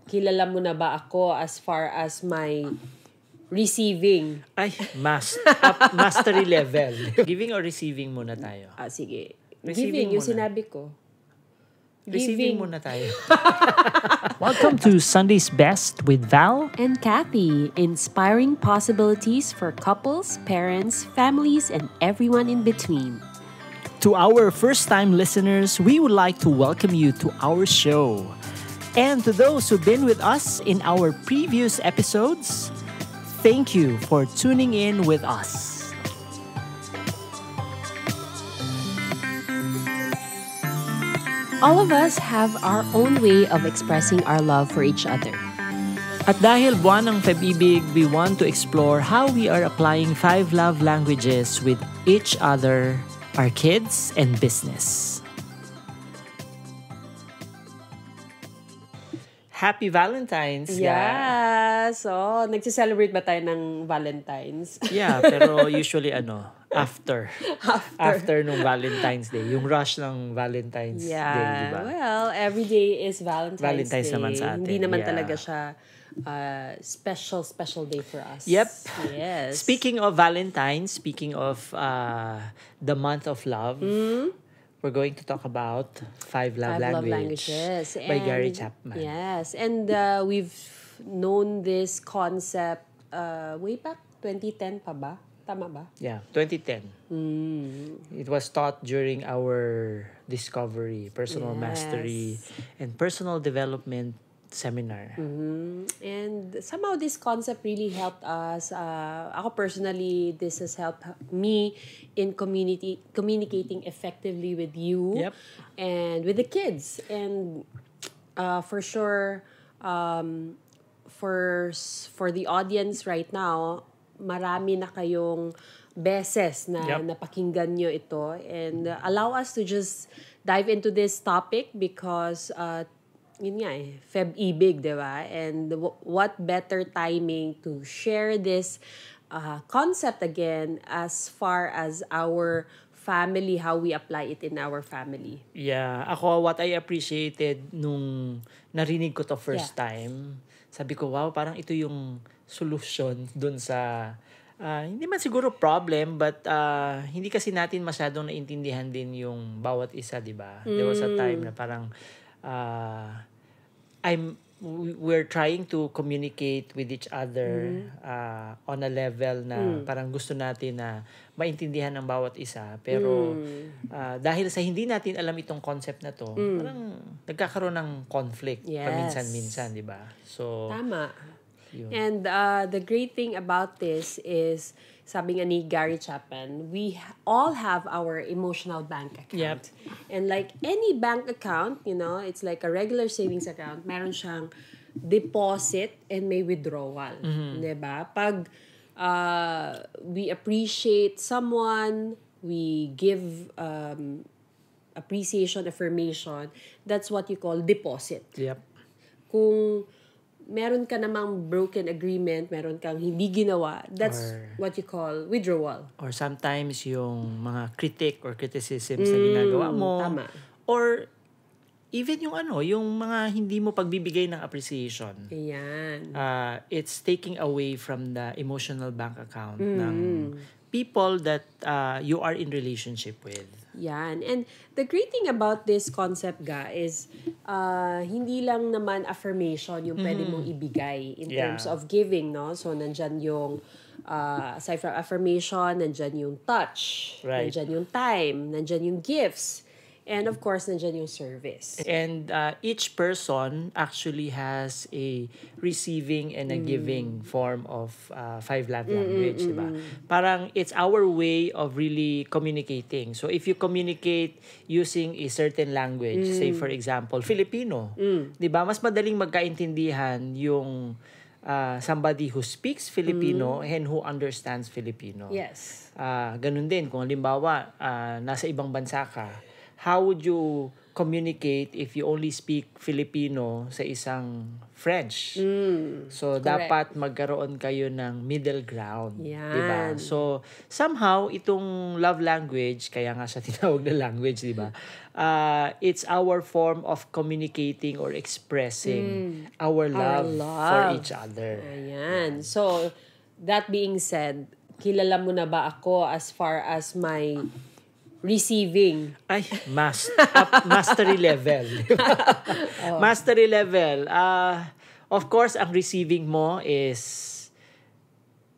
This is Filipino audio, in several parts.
kilala mo na ba ako as far as my receiving? Ay, mastery level. Giving or receiving muna tayo? Sige. Receiving Giving, yung muna. sinabi ko. Receiving muna tayo. Welcome to Sunday's Best with Val and Kathy, inspiring possibilities for couples, parents, families, and everyone in between. To our first-time listeners, we would like to welcome you to our show. And to those who've been with us in our previous episodes, thank you for tuning in with us. All of us have our own way of expressing our love for each other. At dahil buwan ng Feb-ibig, we want to explore how we are applying 5 love languages with each other, our kids, and business. Happy Valentine's, guys! Yeah! So, nagsi-celebrate ba tayo ng Valentine's? Yeah, pero usually after nung Valentine's Day. Yung rush ng Valentine's Day, di ba? Well, every day is Valentine's Day. naman sa atin. Hindi naman talaga siya special day for us. Yep. Yes. Speaking of Valentine's, speaking of the month of love, we're going to talk about 5 love languages by Gary Chapman. Yes. And we've known this concept way back 2010 pa ba? Tama ba? Yeah, 2010. It was taught during our discovery, personal mastery, and personal development seminar. And somehow this concept really helped us. Ako personally, this has helped me in communicating effectively with you and with the kids. And for sure, for the audience right now, marami na kayong beses na napakinggan nyo ito. And allow us to just dive into this topic because yun nga Feb-ibig, di ba? And what better timing to share this concept again as far as our family, how we apply it in our family. Yeah. Ako, what I appreciated nung narinig ko to first time, sabi ko, wow, parang ito yung solution dun sa hindi man siguro problem, but hindi kasi natin masyadong naintindihan din yung bawat isa, di ba? There was a time na parang we're trying to communicate with each other on a level na parang gusto natin na maintindihan ng bawat isa, pero dahil sa hindi natin alam itong concept na to, parang nagkakaroon ng conflict paminsan-minsan, di ba? So tama. Yun. And the great thing about this is, sabi nga ni Gary Chapman, we all have our emotional bank account. And like any bank account, it's like a regular savings account, meron siyang deposit and may withdrawal. Diba? Pag we appreciate someone, we give appreciation, affirmation, that's what you call deposit. Kung meron ka namang broken agreement, meron kang hindi ginawa, that's what you call withdrawal. Or sometimes yung mga critic or criticisms na ginagawa mo. Tama. Or even yung mga hindi mo pagbibigay ng appreciation. Ayan. It's taking away from the emotional bank account ng people that you are in relationship with. Yan. And the great thing about this concept, is hindi lang naman affirmation yung pwede mong ibigay in terms of giving, no? So, nandyan yung, aside from affirmation, nandyan yung touch, nandyan yung time, nandyan yung gifts, and of course, nandyan yung service. And each person actually has a receiving and a giving form of 5 love language, diba? Parang it's our way of really communicating. So if you communicate using a certain language, say for example, Filipino, diba? Mas madaling magkaintindihan yung somebody who speaks Filipino and who understands Filipino. Yes. Ganun din, kung halimbawa, nasa ibang bansa ka, how would you communicate if you only speak Filipino sa isang French? So, dapat magkaroon kayo ng middle ground. Yan. Diba? So, somehow, itong love language, kaya nga siya tinawag na language, diba? It's our form of communicating or expressing our love for each other. Ayan. So, that being said, kilala mo na ba ako as far as my receiving? Ay, mastery level. Mastery level. Of course, ang receiving mo is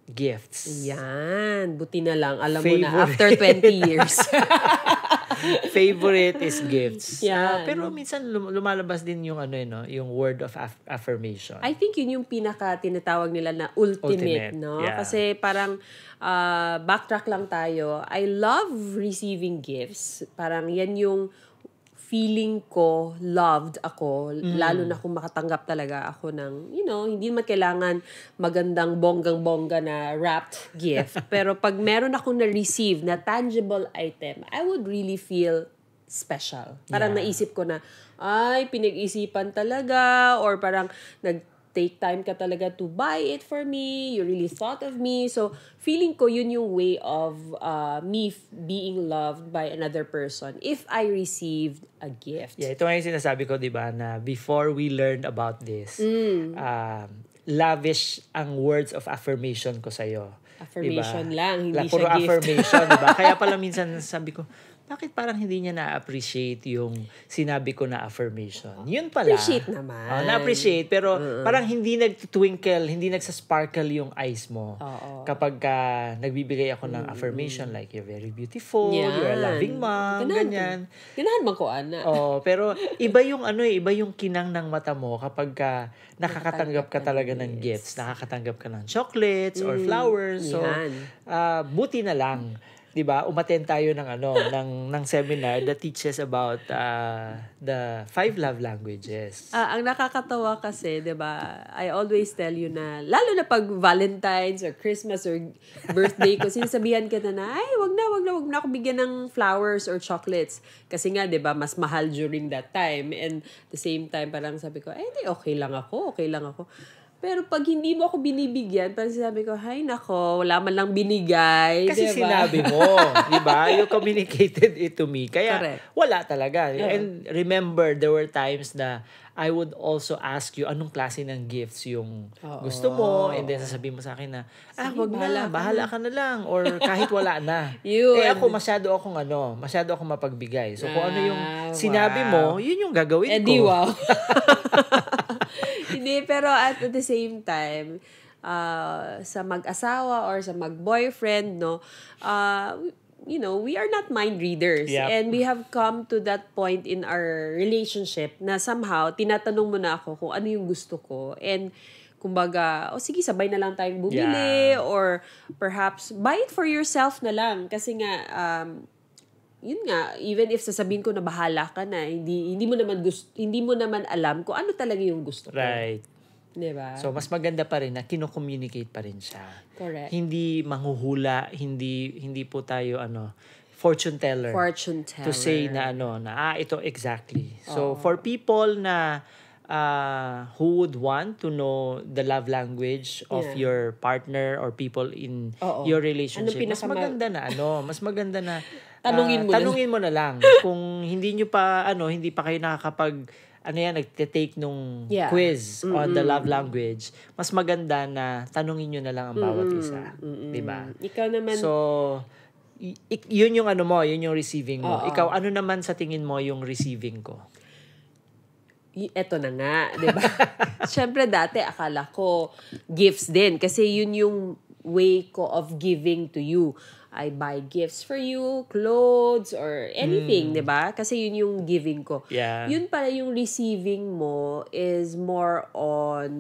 gifts. Yan. Buti na lang. Alam mo na, after 20 years. Favorite is gifts. Yan. Pero minsan lumalabas din yung yung word of affirmation. I think yun yung pinaka tinatawag nila na ultimate. No? Yeah. Kasi parang backtrack lang tayo. I love receiving gifts. Parang yan yung feeling ko, loved ako, lalo na kung makatanggap talaga ako ng, hindi naman kailangan magandang bonggang-bongga na wrapped gift. Pero pag meron akong na-receive na tangible item, I would really feel special. Parang naisip ko na, ay, pinag-isipan talaga, or parang take time ka talaga to buy it for me, you really thought of me. So, feeling ko yun yung way of me being loved by another person if I received a gift. Yeah, ito nga yung sinasabi ko, di ba, na before we learned about this, lavish ang words of affirmation ko sa'yo. Affirmation diba? lang, hindi puro siya gift. affirmation, diba? Kaya pala minsan sabi ko, bakit parang hindi niya na-appreciate yung sinabi ko na affirmation? Yun pala. Appreciate naman. Na-appreciate, pero parang hindi nag-twinkle, hindi nagsasparkle yung eyes mo. Kapag nagbibigay ako ng affirmation, like, you're very beautiful, you're a loving mom, ganyan. Ganahan man ko, Ana. Pero iba yung iba yung kinang ng mata mo kapag nakakatanggap ka talaga ng gifts, nakakatanggap ka ng chocolates or flowers. So, buti na lang. 'Di ba? Umattend tayo ng ng seminar that teaches about the 5 love languages. Ang nakakatawa kasi, 'di ba? I always tell you na lalo na pag Valentine's or Christmas or birthday ko, sinasabihan kita na, ay, wag na ako bigyan ng flowers or chocolates kasi nga, 'di ba, mas mahal during that time. And the same time parang sabi ko, hindi, okay lang ako. Pero pag hindi mo ako binibigyan, parang sinabi ko, hay nako, wala man lang binigay. Kasi diba? sinabi mo, di ba? You communicated it to me. Kaya wala talaga. And remember, there were times na I would also ask you anong klase ng gifts yung gusto mo. And then sasabihin mo sa akin na, wag na, bahala ka na lang. Or kahit wala na. Ako, masyado akong mapagbigay. So kung ano yung sinabi mo, yun yung gagawin ko. Wow. Hindi, pero at the same time, sa mag-asawa or sa mag-boyfriend, we are not mind readers. Yep. And we have come to that point in our relationship na somehow, tinatanong mo na ako kung ano yung gusto ko. And kumbaga, sige, sabay na lang tayong bumili. Or perhaps, buy it for yourself na lang. Kasi nga, yun nga, even if sasabihin ko na bahala ka na, hindi mo naman alam kung ano talaga yung gusto ko. Right. Diba? So, mas maganda pa rin na kino-communicate pa rin siya. Correct. Hindi manghuhula, hindi po tayo, fortune teller. To say na, ito exactly. So, for people na, who would want to know the love language of your partner or people in your relationship, mas maganda na, tanungin mo na lang. Kung hindi pa kayo nakakapag, nagte-take nung quiz on the love language, mas maganda na tanungin nyo na lang ang bawat isa. Diba? Ikaw naman. So, yun yung yun yung receiving mo. Ikaw, ano naman sa tingin mo yung receiving ko? Eto na nga, di ba? Siyempre dati akala ko gifts din kasi yun yung way ko of giving to you. I buy gifts for you, clothes, or anything, di ba? Kasi yun yung giving ko. Yeah. Yun pala yung receiving mo is more on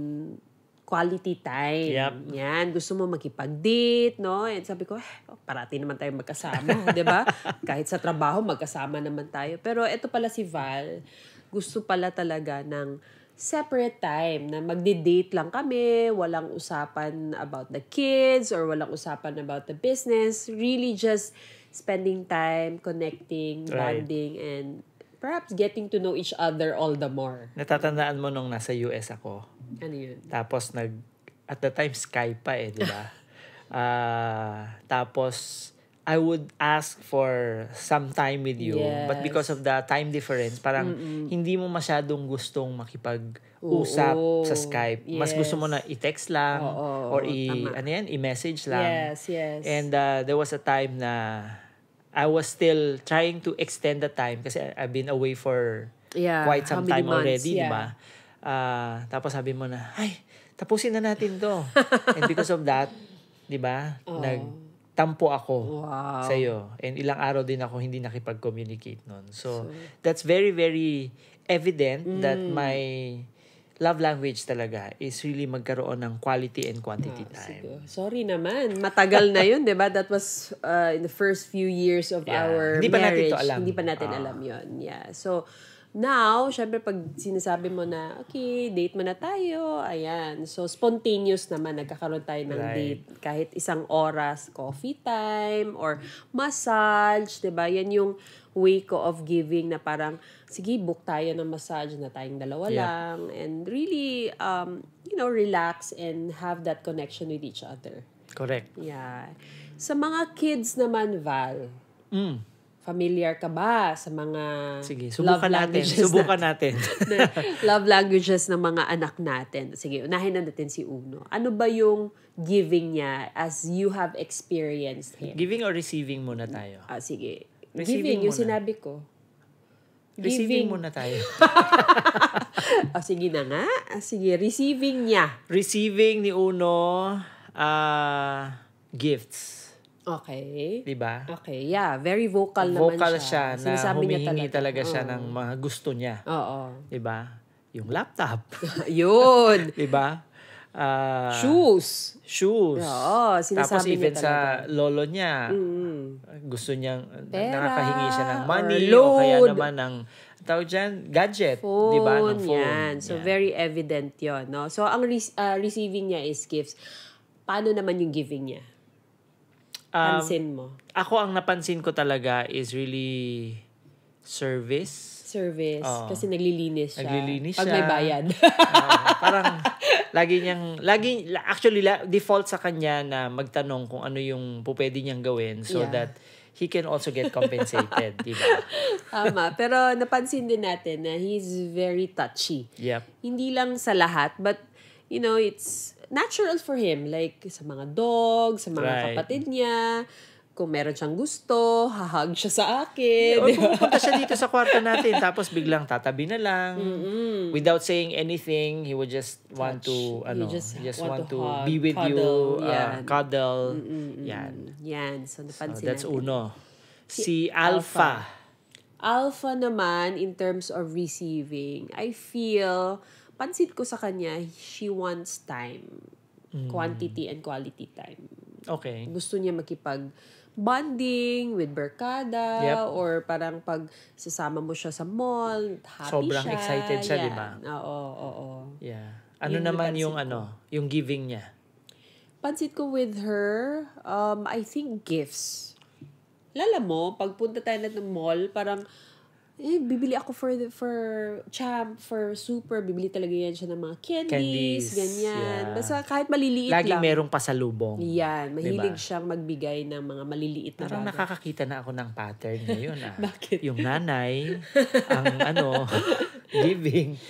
quality time. Yep. Yan, gusto mo makipag-date, no? And sabi ko, parati naman tayo magkasama, di ba? Kahit sa trabaho, magkasama naman tayo. Pero ito pala si Val, gusto pala talaga ng separate time na magde-date lang kami, walang usapan about the kids or walang usapan about the business. Really just spending time, connecting, Right. bonding, and perhaps getting to know each other all the more. Natatandaan mo nung nasa US ako. Ano yun? Tapos at the time Skype pa di ba? Tapos I would ask for some time with you. Yes. But because of the time difference, parang hindi mo masyadong gustong makipag-usap sa Skype. Mas gusto mo na i-text lang or tama. i-message lang. Yes, yes. And there was a time na I was still trying to extend the time kasi I've been away for quite some how many time months? already, di ba? Tapos sabi mo na, ay, tapusin na natin to. And because of that, di ba, nagtampo ako sa'yo. And ilang araw din ako hindi nakipag-communicate nun. So that's very, very evident that my love language talaga is really magkaroon ng quality and quantity time. Siguro. Sorry naman. Matagal na yun, di ba? That was in the first few years of our Hindi pa natin marriage. to alam. Hindi pa natin alam yun. Yeah. So, now, syempre pag sinasabi mo na, okay, date mo na tayo, ayan. So, spontaneous naman, nagkakaroon tayo ng date. Kahit isang oras, coffee time, or massage, diba? Yan yung way ko of giving na parang, sige, book tayo ng massage na tayong dalawa lang. And really, relax and have that connection with each other. Correct. Yeah. Sa mga kids naman, Val, familiar ka ba sa mga Sige, love subukan natin. languages Subukan natin. love languages ng mga anak natin? Sige, unahin na natin si Uno. Ano ba yung giving niya as you have experienced him? Giving or receiving muna tayo? Sige. Receiving Giving, yung muna. sinabi ko. Receiving muna tayo. Sige na nga. Sige, receiving niya. Receiving ni Uno, gifts. Okay. Diba? Okay, yeah. Very vocal naman Vocal siya. siya na Sinasabi niya humihingi talaga siya ng mga gusto niya. Oo. Diba? Yung laptop. Yun. Diba? Shoes. Oo, sinasabi tapos niya even talaga. sa lolo niya, gusto niyang, Pera, nakakahingi siya ng money, or o kaya load. naman ng, tawag dyan, gadget. Phone, diba? Ng phone. yan. So, very evident yon, no? So, ang receiving niya is gifts. Paano naman yung giving niya? Pansin mo. Ako, ang napansin ko talaga is really service. Kasi naglilinis siya. Naglilinis Pag siya. may bayad. Parang, actually, default sa kanya na magtanong kung ano yung pwede niyang gawin so that he can also get compensated, di ba? Tama. Pero napansin din natin na he's very touchy. Yep. Hindi lang sa lahat, but, it's natural for him. Like, sa mga dog, sa mga kapatid niya, kung meron siyang gusto, hahag siya sa akin. O pupunta siya dito sa kwarto natin, tapos biglang tatabi na lang. Without saying anything, he would just want to, just want to hug, be with cuddle, you, cuddle. Yan. Yan. So, napansin That's natin. Uno. Si Alpha. Alpha naman, in terms of receiving, I feel, pansin ko sa kanya, she wants time. Quantity and quality time. Okay. Gusto niya makipag-bonding with barkada or parang pag sasama mo siya sa mall, happy Sobrang siya. excited siya, di ba? Oo. Yeah. Ano naman yung yung giving niya? Pansit ko with her, I think gifts. Lala mo, pagpunta tayo na ng mall, parang bibili ako for Champ, for Super, bibili talaga yan siya ng mga candies, ganyan. Yeah. Basta kahit maliliit Laging lang. merong pasalubong. Yan, mahilig Diba? siyang magbigay ng mga maliliit na Parang bagay. nakakakita na ako ng pattern ngayon. Bakit? Yung nanay, ang giving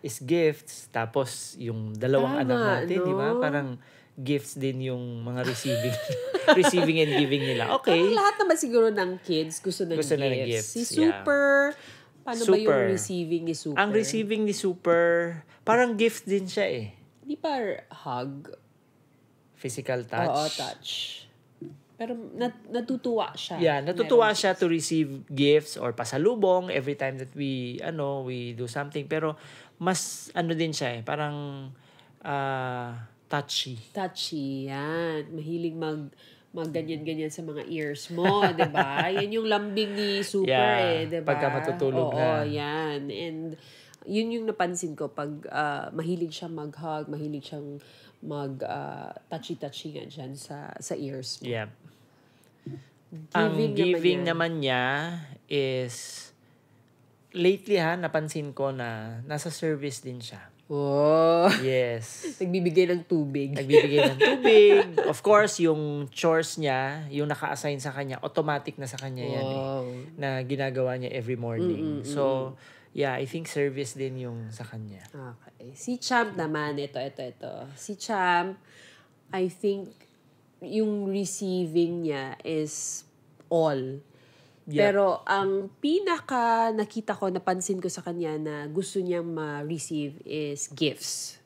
is gifts. Tapos yung dalawang anak natin, di ba? Parang gifts din yung mga receiving and giving nila. Okay. Parang lahat naman siguro ng kids gusto ng gifts. Si Super, paano ba yung receiving ni Super? Ang receiving ni Super, parang gift din siya eh. Di ba hug? Physical touch. Oo, touch. Pero natutuwa siya. Yeah, natutuwa siya to receive gifts or pasalubong every time that we do something. Pero mas din siya eh, parang touchy. Touchy, yan. Mahilig ganyan-ganyan sa mga ears mo, 'di ba? Yan yung lambing ni Super 'di ba? Pagka matutulog na. Oo, yan. And yun yung napansin ko pag mahilig siyang mag-hug, mahilig siyang touchy-touchy nga dyan sa ears mo. Yeah. Ang giving naman niya is, lately napansin ko na nasa service din siya. Oh. Yes. Nagbibigay ng tubig. Of course, yung chores niya, yung naka-assign sa kanya, automatic na sa kanya yan na ginagawa niya every morning. So, yeah, I think service din yung sa kanya. Okay. Si Champ naman, ito. Si Champ, I think, yung receiving niya is all. Yep. Pero ang pinaka nakita ko, napansin ko sa kanya na gusto niyang ma-receive is gifts.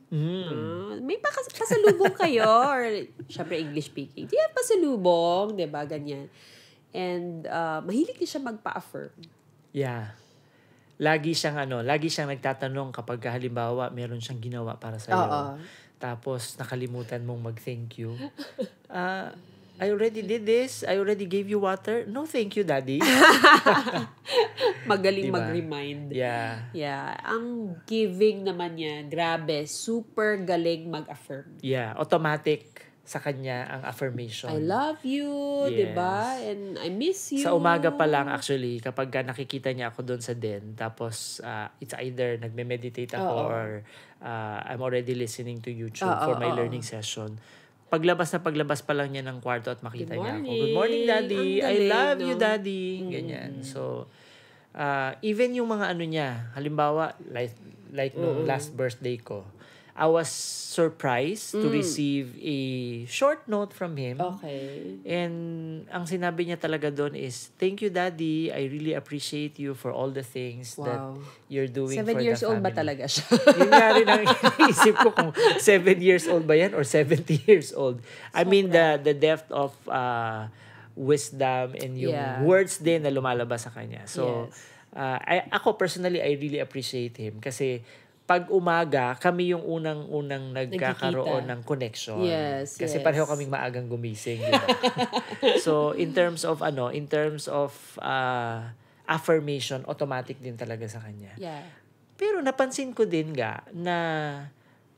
May pasalubong kayo or syempre English speaking. Di ba pasalubong, 'di ba ganyan. And mahilig din siya magpa-affirm. Yeah. Lagi siyang nagtatanong kapag halimbawa meron siyang ginawa para sa iyo. Tapos nakalimutan mong mag-thank you. I already did this. I already gave you water. No, thank you, Daddy. Magaling diba? mag-remind. Yeah. Yeah. Ang giving naman niya, grabe, super galing mag-affirm. Yeah, automatic sa kanya ang affirmation. I love you, yes. diba? And I miss you. Sa umaga pa lang actually, kapag nakikita niya ako doon sa den, tapos it's either nagme-meditate ako or I'm already listening to YouTube for my learning session. Paglabas pa lang niya ng kwarto at makita niya ako. Good morning, Daddy. Galing, I love you, Daddy. Ganyan. So, even yung mga niya, halimbawa, like nung last birthday ko, I was surprised to receive a short note from him. Okay. And ang sinabi niya talaga doon is, thank you, Daddy. I really appreciate you for all the things that you're doing 7 for the family. 7 years old ba talaga siya? Yun nga rin ang isip ko kung 7 years old ba yan or 70 years old. I mean, the depth of wisdom and yung words din na lumalabas sa kanya. So, ako personally, I really appreciate him kasi pag umaga, kami yung unang nagkakaroon ng connection. Yes, kasi pareho kaming maagang gumising. Diba? So, in terms of affirmation, automatic din talaga sa kanya. Yeah. Pero napansin ko din na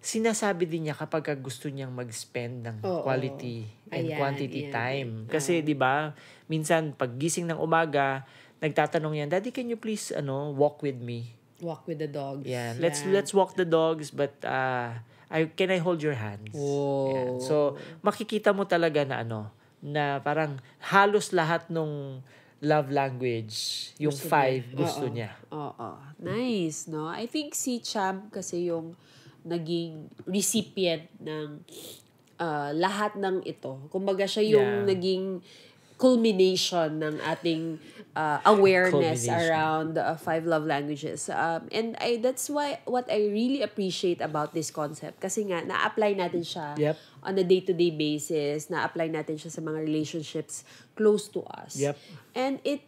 sinasabi din niya kapag gusto niyang mag-spend ng quality and quantity time. Kasi 'di ba, minsan pag gising ng umaga, nagtatanong yan, Daddy, can you please walk with me? Walk with the dogs. Yeah, let's walk the dogs, but can I hold your hands? Yeah. So makikita mo talaga na parang halos lahat nung love language, yung 5 gusto niya. Nice, no? I think si Champ kasi yung naging recipient ng lahat ng ito. Kumbaga siya yung naging culmination ng ating awareness around 5 love languages. And that's what I really appreciate about this concept. Kasi nga, na-apply natin siya on a day-to-day basis. Na-apply natin siya sa mga relationships close to us. And it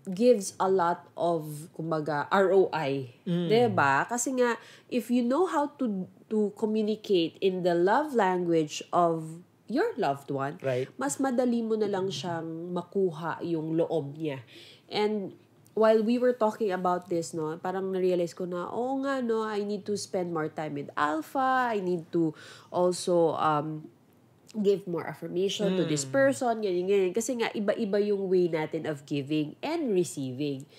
gives a lot of, kumbaga, ROI. Diba? Kasi nga, if you know how to communicate in the love language of your loved one, mas madali mo na lang siyang makuha yung loob niya. And while we were talking about this, no, parang na-realize ko na, I need to spend more time with Alpha. I need to also give more affirmation to this person, ganyan. Kasi nga, iba-iba yung way natin of giving and receiving.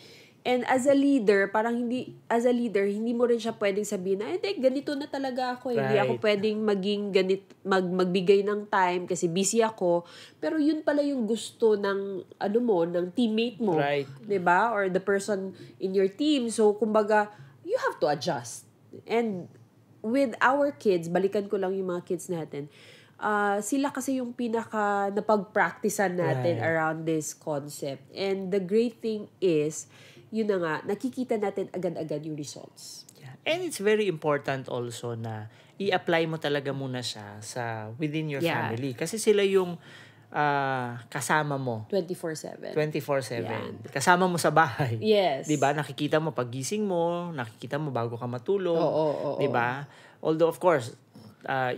And as a leader, hindi mo rin siya pwedeng sabihin na, ganito na talaga ako. Hindi ako pwedeng maging magbigay ng time kasi busy ako. Pero yun pala yung gusto ng, ng teammate mo. Diba? Or the person in your team. So, kumbaga, you have to adjust. And with our kids, balikan ko lang yung mga kids natin, sila kasi yung pinaka napag-practicean natin around this concept. And the great thing is, yun na nga, nakikita natin agad-agad yung results. Yeah. And it's very important also na i-apply mo talaga muna siya within your family. Kasi sila yung kasama mo. 24/7. 24/7. Yan. Kasama mo sa bahay. Yes. 'Di ba? Nakikita mo paggising mo, nakikita mo bago ka matulog. 'Di ba? Although of course,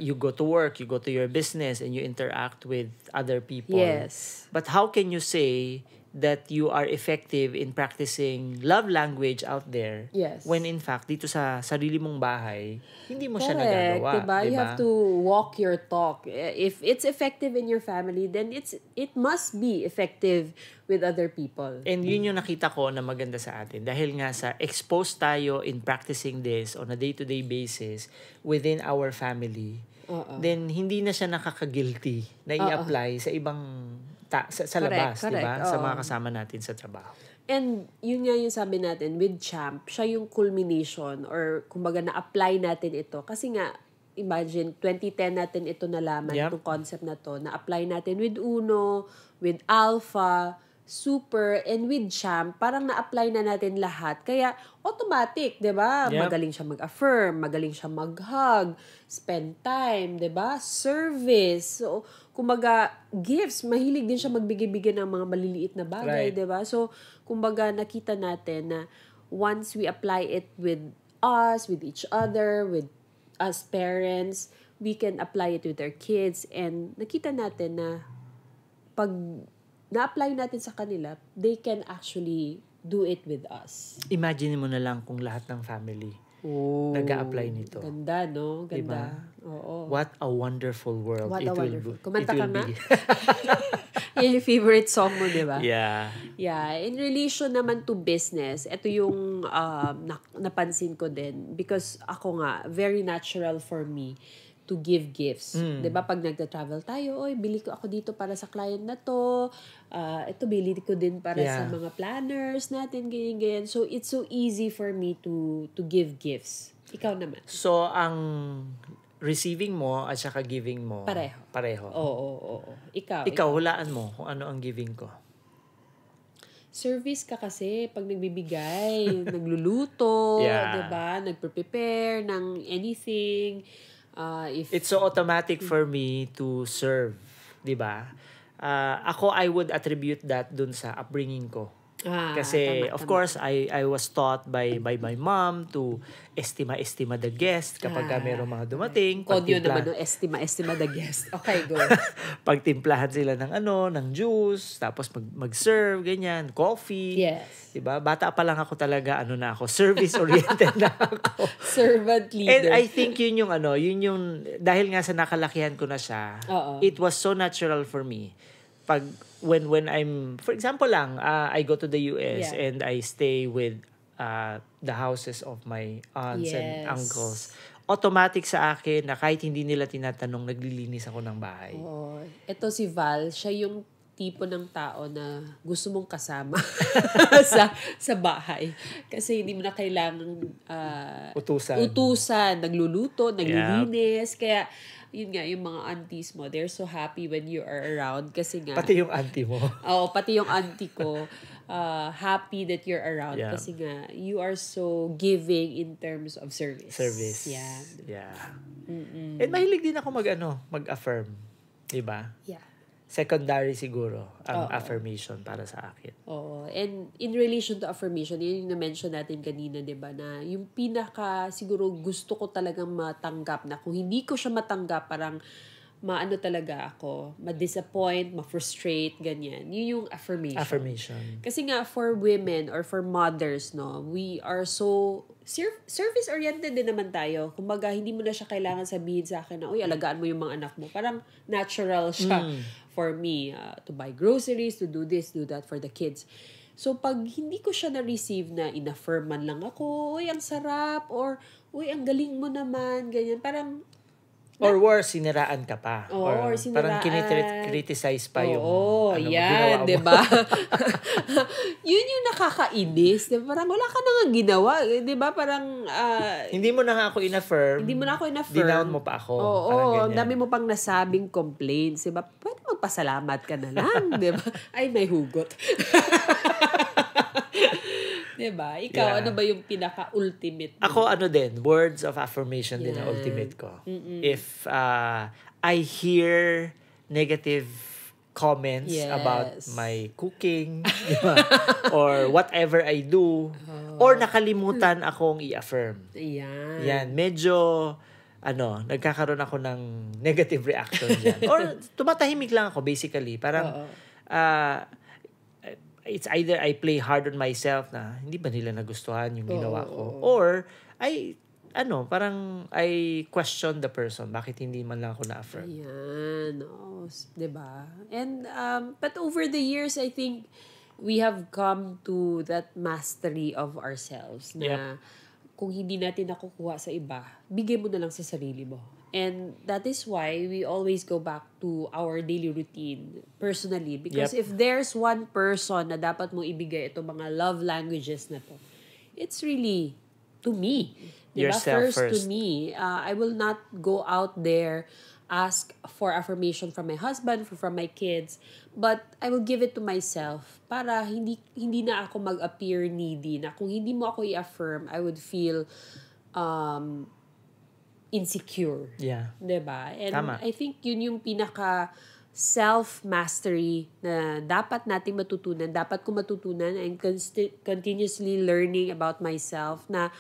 you go to work, you go to your business, and you interact with other people. Yes. But how can you say that you are effective in practicing love language out there. Yes. When in fact, dito sa sarili mong bahay, hindi mo siya Correct, nagagawa. diba? You have to walk your talk. If it's effective in your family, then it must be effective with other people. And yun yung nakita ko na maganda sa atin. Dahil nga sa exposed tayo in practicing this on a day-to-day basis within our family, then hindi na siya nakaka-guilty na i-apply sa ibang sa labas, correct. diba? Sa mga kasama natin sa trabaho. And yun nga yung sabi natin, with Champ, siya yung culmination or kumbaga na-apply natin ito. Kasi nga, imagine, 2010 natin ito nalaman, itong concept na to, na-apply natin with Uno, with Alpha, Super, and with Champ, parang na-apply na natin lahat. Kaya, automatic, di ba? Magaling siya mag-affirm, magaling siya mag-hug, spend time, di ba? Service. So, kumbaga, gifts, mahilig din siya magbigay-bigay ng mga maliliit na bagay, right. di ba? So, kumbaga, nakita natin na once we apply it with us, with each other, with us parents, we can apply it with our kids. And nakita natin na pag na-apply natin sa kanila, they can actually do it with us. Imagine mo na lang kung lahat ng family nag-a-apply nito. Ganda, no? Ganda. Diba? Oo. What a wonderful world What it a will wonderful. be. Kumanta ka na? Yung favorite song mo, di ba? Yeah. Yeah. In relation naman to business, ito yung napansin ko din. Because ako nga, very natural for me to give gifts. Diba? Pag nagta-travel tayo, oy, bili ko ako dito para sa client na to. Ito, bili ko din para sa mga planners natin, ganyan. So, it's so easy for me to give gifts. Ikaw naman. So, ang receiving mo at saka giving mo, pareho. Oo. Ikaw, hulaan mo kung ano ang giving ko. Service ka kasi pag nagbibigay, nagluluto, diba? Nagprepare ng anything. It's so automatic for me to serve, di ba? Ako, I would attribute that dun sa upbringing ko. Kasi, of course, I was taught by my mom to estima the guest kapag merong mga dumating. Kodyo naman no, estima the guest. Okay, go. Pagtimplahan sila ng juice, tapos mag-serve, ganyan, coffee. Yes. Diba? Bata pa lang ako talaga, service-oriented na ako. Servant leader. And I think yun yung, dahil nga sa nakalakihan ko na siya, it was so natural for me. When I'm, for example lang, I go to the US and I stay with the houses of my aunts and uncles. Automatic sa akin na kahit hindi nila tinatanong, naglilinis ako ng bahay. Ito si Val, siya yung tipo ng tao na gusto mong kasama sa bahay. Kasi hindi mo na kailangang utusan. Nagluluto, naglilinis. Kaya, yun nga, yung mga aunties mo, they're so happy when you are around. Kasi nga... Pati yung auntie mo. Pati yung auntie ko. Happy that you're around. Kasi nga, you are so giving in terms of service. Yeah. And mahilig din ako mag-affirm. Diba? Yeah. Secondary siguro ang affirmation para sa akin. And in relation to affirmation, yun yung na-mention natin kanina, di ba, na yung pinaka siguro gusto ko talagang matanggap na kung hindi ko siya matanggap, parang maano talaga ako, ma-disappoint, ma-frustrate, ganyan. Yun yung affirmation. Kasi nga, for women or for mothers, no, we are so service-oriented din naman tayo. Kumbaga, hindi mo na siya kailangan sabihin sa akin na, uy, alagaan mo yung mga anak mo. Parang natural siya for me to buy groceries, to do this, do that for the kids. So, pag hindi ko siya na-receive na in-affirm man lang ako, uy, ang sarap, or, uy, ang galing mo naman, ganyan. Parang, or worse, siniraan ka pa. Or siniraan. Parang criticize pa yung yan, diba? Yun yung nakakainis. Diba? Parang wala ka nang ginawa. Diba? Parang... hindi mo na nga ako in-affirm. Dinown mo pa ako. Ang dami mo pang nasabing complaints. Diba? Pwede magpasalamat ka na lang. Diba? Ay, may hugot. Diba? Ikaw, ano ba yung pinaka-ultimate? Ako, din, words of affirmation din ang ultimate ko. If I hear negative comments about my cooking, diba? Or whatever I do, or nakalimutan akong i-affirm. Yan, medyo nagkakaroon ako ng negative reaction dyan. Or tumatahimik lang ako, basically. Parang, it's either I play hard on myself na hindi ba nila nagustuhan yung ginawa ko, or parang I question the person, bakit hindi man lang ako na-affirm. Yan, diba? And, but over the years, I think, we have come to that mastery of ourselves na kung hindi natin nakukuha sa iba, bigay mo na lang sa sarili mo. And that is why we always go back to our daily routine personally. Because if there's one person na dapat mo ibigay itong mga love languages na to, it's really to me. Diba? Yourself first. To me. I will not go out there ask for affirmation from my husband, from my kids, but I will give it to myself para hindi na ako mag-appear needy, na kung hindi mo ako i-affirm, I would feel insecure. Yeah. Diba? And Tama. I think yun yung pinaka self-mastery na dapat nating matutunan, dapat ko matutunan and continuously learning about myself na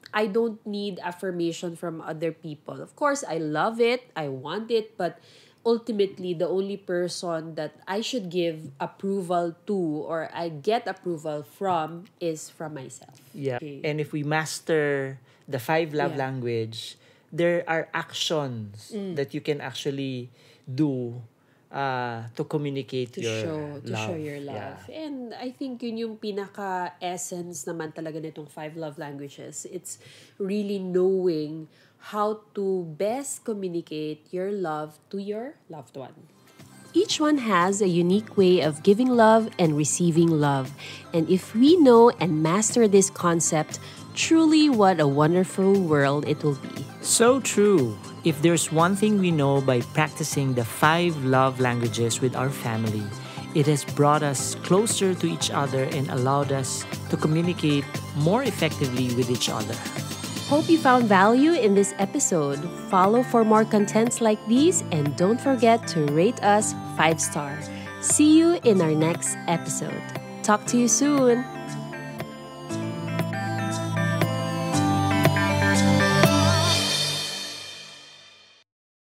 I don't need affirmation from other people. Of course, I love it, I want it, but ultimately, the only person that I should give approval to or I get approval from is from myself. Yeah. Okay. And if we master the 5 love language, there are actions that you can actually do to communicate to your show your love. Yeah. And I think yun yung pinaka-essence naman talaga nitong 5 love languages. It's really knowing how to best communicate your love to your loved one. Each one has a unique way of giving love and receiving love. And if we know and master this concept, truly what a wonderful world it will be. So true. If there's one thing we know by practicing the 5 love languages with our family, it has brought us closer to each other and allowed us to communicate more effectively with each other. Hope you found value in this episode. Follow for more contents like these and don't forget to rate us 5 stars. See you in our next episode. Talk to you soon.